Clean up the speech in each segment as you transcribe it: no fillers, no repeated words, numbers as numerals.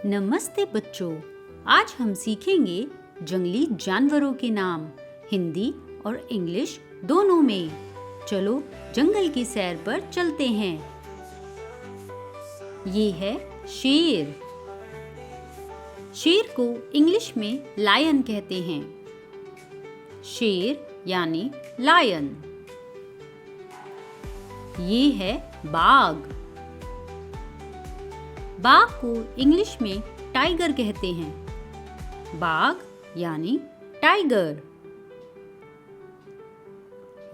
नमस्ते बच्चों, आज हम सीखेंगे जंगली जानवरों के नाम हिंदी और इंग्लिश दोनों में। चलो जंगल की सैर पर चलते हैं। ये है शेर। शेर को इंग्लिश में लायन कहते हैं। शेर यानी लायन। ये है बाघ। बाघ को इंग्लिश में टाइगर कहते हैं। बाघ यानी टाइगर।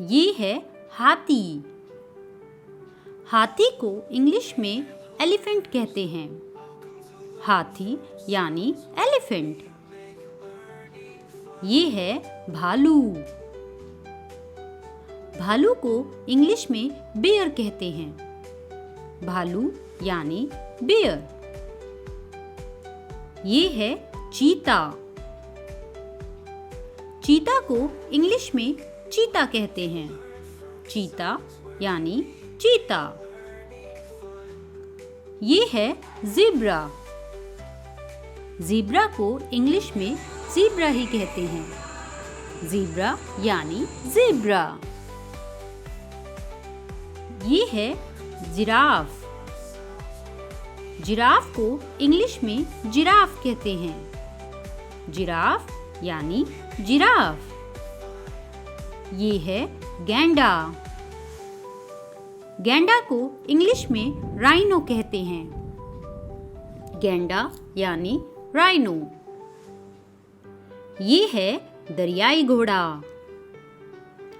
ये है हाथी। हाथी को इंग्लिश में एलिफेंट कहते हैं। हाथी यानी एलिफेंट। ये है भालू। भालू को इंग्लिश में बेयर कहते हैं। भालू यानी बेयर। ये है चीता। चीता को इंग्लिश में चीता कहते हैं। चीता यानी चीता। ये है ज़ेब्रा। ज़ेब्रा को इंग्लिश में ज़ेब्रा ही कहते हैं। ज़ेब्रा यानी ज़ेब्रा। ये है जिराफ। जिराफ को इंग्लिश में जिराफ कहते हैं। जिराफ यानी जिराफ। ये है गैंडा। गैंडा को इंग्लिश में राइनो कहते हैं। गैंडा यानी राइनो। ये है दरियाई घोड़ा।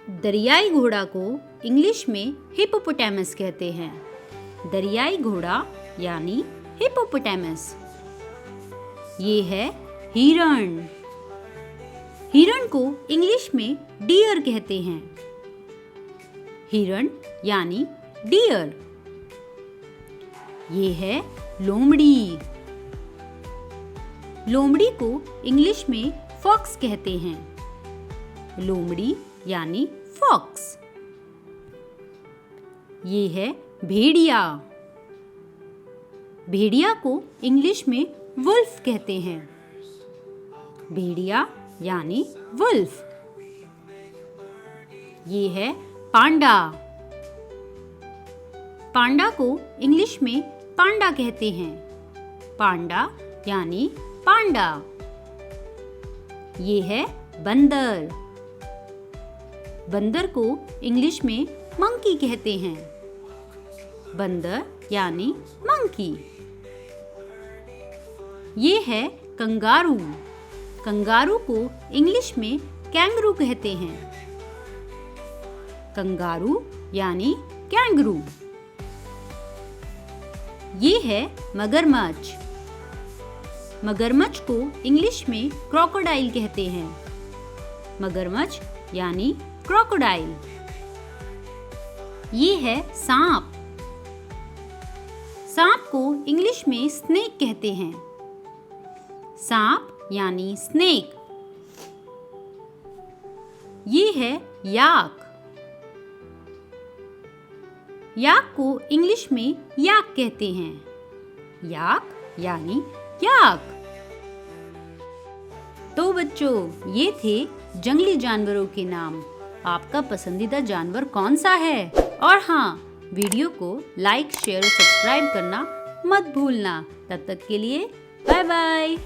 दरियाई घोड़ा को इंग्लिश में हिप्पोपोटामस कहते हैं। दरियाई घोड़ा यानी हिप्पोपोटामस। ये है हिरण। हिरण को इंग्लिश में डियर कहते हैं। हिरण यानी डियर। ये है लोमड़ी। लोमड़ी को इंग्लिश में फॉक्स कहते हैं। लोमड़ी यानी फॉक्स। ये है भेड़िया। भेड़िया को इंग्लिश में वुल्फ कहते हैं। भेड़िया यानी वुल्फ। ये है पांडा। पांडा को इंग्लिश में पांडा कहते हैं। पांडा यानी पांडा। ये है बंदर। बंदर को इंग्लिश में मंकी कहते हैं। बंदर यानी मंकी। ये है कंगारू। कंगारू को इंग्लिश में कैंगरू कहते हैं। कंगारू यानी कैंगरू। ये है मगरमच्छ। मगरमच्छ को इंग्लिश में क्रोकोडाइल कहते हैं। मगरमच्छ यानी क्रोकोडाइल। ये है सांप। सांप को इंग्लिश में स्नेक कहते हैं। सांप यानी स्नेक। ये है याक। याक को इंग्लिश में याक कहते हैं। याक यानी याक। तो बच्चों, ये थे जंगली जानवरों के नाम। आपका पसंदीदा जानवर कौन सा है? और हाँ, वीडियो को लाइक, शेयर और सब्सक्राइब करना मत भूलना। तब तक के लिए बाय बाय।